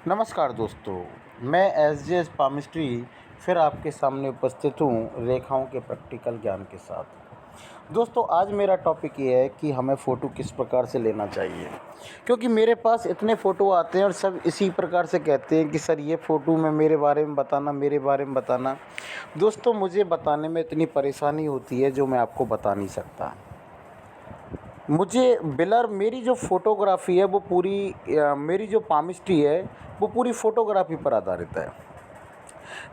नमस्कार दोस्तों, मैं एसजेएस पामिस्ट्री फिर आपके सामने उपस्थित हूँ रेखाओं के प्रैक्टिकल ज्ञान के साथ। दोस्तों, आज मेरा टॉपिक ये है कि हमें फ़ोटो किस प्रकार से लेना चाहिए, क्योंकि मेरे पास इतने फ़ोटो आते हैं और सब इसी प्रकार से कहते हैं कि सर ये फ़ोटो में मेरे बारे में बताना, मेरे बारे में बताना। दोस्तों, मुझे बताने में इतनी परेशानी होती है जो मैं आपको बता नहीं सकता। मुझे ब्लर मेरी जो फ़ोटोग्राफ़ी है वो पूरी मेरी जो पामिस्ट्री है वो पूरी फ़ोटोग्राफ़ी पर आधारित है।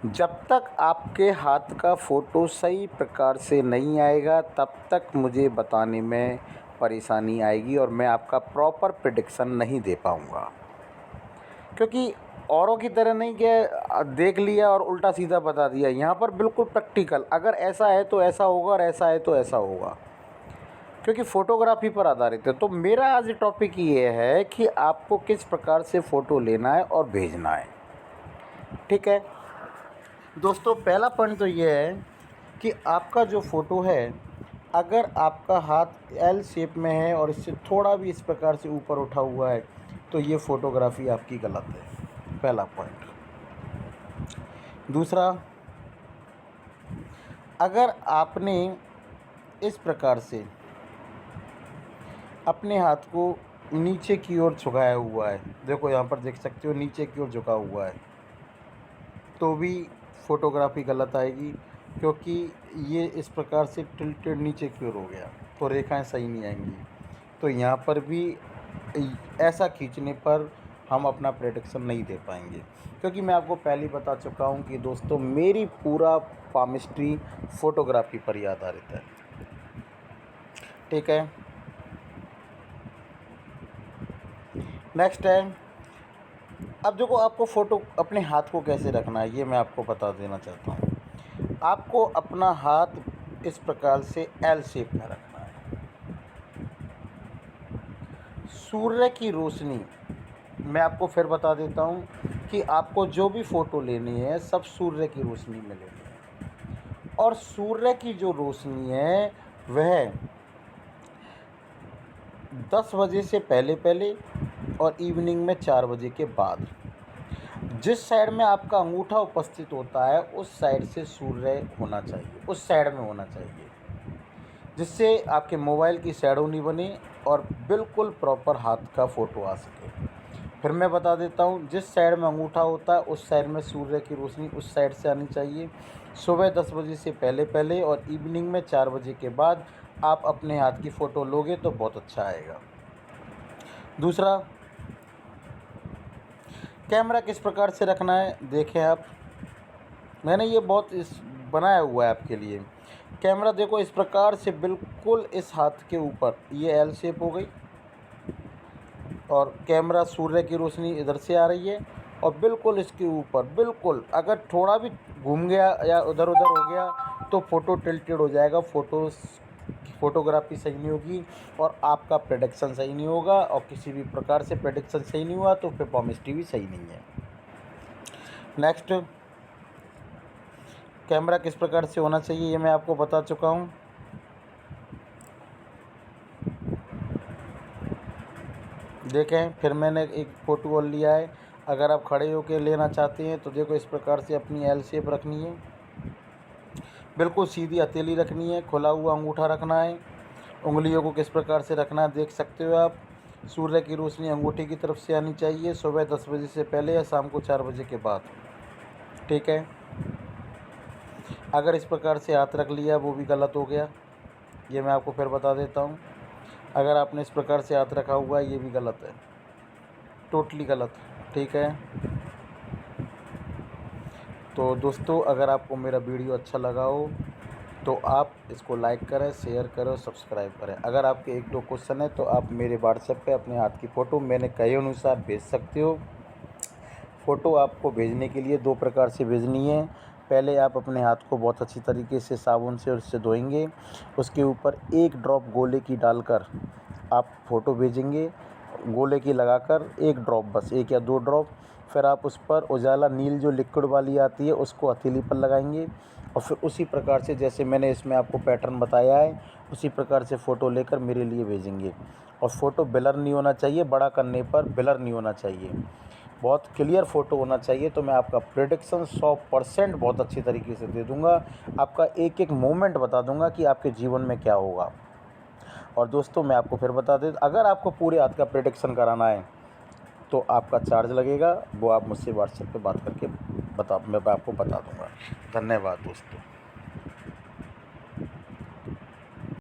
जब तक आपके हाथ का फ़ोटो सही प्रकार से नहीं आएगा तब तक मुझे बताने में परेशानी आएगी और मैं आपका प्रॉपर प्रेडिक्शन नहीं दे पाऊँगा। क्योंकि औरों की तरह नहीं कि देख लिया और उल्टा सीधा बता दिया, यहाँ पर बिल्कुल प्रैक्टिकल, अगर ऐसा है तो ऐसा होगा और ऐसा है तो ऐसा होगा, क्योंकि फ़ोटोग्राफ़ी पर आधारित है। तो मेरा आज टॉपिक ये है कि आपको किस प्रकार से फ़ोटो लेना है और भेजना है। ठीक है दोस्तों, पहला पॉइंट तो ये है कि आपका जो फ़ोटो है, अगर आपका हाथ एल शेप में है और इससे थोड़ा भी इस प्रकार से ऊपर उठा हुआ है तो ये फ़ोटोग्राफ़ी आपकी गलत है, पहला पॉइंट। दूसरा, अगर आपने इस प्रकार से अपने हाथ को नीचे की ओर झुकाया हुआ है, देखो यहाँ पर देख सकते हो नीचे की ओर झुका हुआ है, तो भी फ़ोटोग्राफ़ी गलत आएगी, क्योंकि ये इस प्रकार से टिल्टेड नीचे की ओर हो गया तो रेखाएं सही नहीं आएंगी। तो यहाँ पर भी ऐसा खींचने पर हम अपना प्रेडिक्शन नहीं दे पाएंगे, क्योंकि मैं आपको पहले ही बता चुका हूँ कि दोस्तों मेरी पूरा पामिस्ट्री फ़ोटोग्राफ़ी पर ही आधारित है। ठीक है, नेक्स्ट है, अब देखो आपको फ़ोटो अपने हाथ को कैसे रखना है ये मैं आपको बता देना चाहता हूँ। आपको अपना हाथ इस प्रकार से एल शेप में रखना है। सूर्य की रोशनी, मैं आपको फिर बता देता हूँ कि आपको जो भी फ़ोटो लेनी है सब सूर्य की रोशनी में लेनी है, और सूर्य की जो रोशनी है वह 10 बजे से पहले पहले और इवनिंग में 4 बजे के बाद। जिस साइड में आपका अंगूठा उपस्थित होता है उस साइड से सूर्य होना चाहिए, उस साइड में होना चाहिए, जिससे आपके मोबाइल की शैडो नहीं बने और बिल्कुल प्रॉपर हाथ का फ़ोटो आ सके। फिर मैं बता देता हूँ, जिस साइड में अंगूठा होता है उस साइड में सूर्य की रोशनी उस साइड से आनी चाहिए। सुबह 10 बजे से पहले पहले और इवनिंग में 4 बजे के बाद आप अपने हाथ की फ़ोटो लोगे तो बहुत अच्छा आएगा। दूसरा, कैमरा किस प्रकार से रखना है, देखें आप, मैंने ये बहुत बनाया हुआ है आपके लिए। कैमरा देखो इस प्रकार से बिल्कुल इस हाथ के ऊपर, ये एल शेप हो गई और कैमरा सूर्य की रोशनी इधर से आ रही है और बिल्कुल इसके ऊपर, बिल्कुल अगर थोड़ा भी घूम गया या उधर उधर हो गया तो फ़ोटो टिल्टेड हो जाएगा, फ़ोटोग्राफी सही नहीं होगी और आपका प्रेडिक्शन सही नहीं होगा, और किसी भी प्रकार से प्रेडिक्शन सही नहीं हुआ तो फिर पॉमिस्ट्री भी सही नहीं है। नेक्स्ट, कैमरा किस प्रकार से होना चाहिए ये मैं आपको बता चुका हूँ। देखें, फिर मैंने एक फ़ोटो और लिया है। अगर आप खड़े होकर लेना चाहते हैं तो देखो इस प्रकार से अपनी एल शेप रखनी है, बिल्कुल सीधी हथेली रखनी है, खुला हुआ अंगूठा रखना है। उंगलियों को किस प्रकार से रखना है देख सकते हो आप। सूर्य की रोशनी अंगूठे की तरफ से आनी चाहिए, सुबह 10 बजे से पहले या शाम को 4 बजे के बाद। ठीक है, अगर इस प्रकार से हाथ रख लिया वो भी गलत हो गया, ये मैं आपको फिर बता देता हूँ। अगर आपने इस प्रकार से हाथ रखा हुआ है ये भी गलत है, टोटली गलत। ठीक है, तो दोस्तों अगर आपको मेरा वीडियो अच्छा लगा हो तो आप इसको लाइक करें, शेयर करें और सब्सक्राइब करें। अगर आपके 1-2 क्वेश्चन है तो आप मेरे व्हाट्सएप पे अपने हाथ की फ़ोटो मैंने कहे अनुसार भेज सकते हो। फ़ोटो आपको भेजने के लिए 2 प्रकार से भेजनी है। पहले आप अपने हाथ को बहुत अच्छी तरीके से साबुन से और इससे धोएंगे, उसके ऊपर 1 ड्रॉप गोले की डालकर आप फ़ोटो भेजेंगे, गोले की लगाकर 1 ड्रॉप, बस 1 या 2 ड्रॉप। फिर आप उस पर उजाला नील जो लिक्विड वाली आती है उसको हथेली पर लगाएंगे और फिर उसी प्रकार से जैसे मैंने इसमें आपको पैटर्न बताया है उसी प्रकार से फ़ोटो लेकर मेरे लिए भेजेंगे। और फ़ोटो ब्लर नहीं होना चाहिए, बड़ा करने पर ब्लर नहीं होना चाहिए। बहुत क्लियर फ़ोटो होना चाहिए, तो मैं आपका प्रेडिक्शन 100% बहुत अच्छी तरीके से दे दूँगा। आपका एक एक मोमेंट बता दूँगा कि आपके जीवन में क्या होगा। और दोस्तों मैं आपको फिर बता दें, अगर आपको पूरे हाथ का प्रेडिक्शन कराना है तो आपका चार्ज लगेगा, वो आप मुझसे व्हाट्सएप पे बात करके मैं आपको बता दूँगा। धन्यवाद दोस्तों।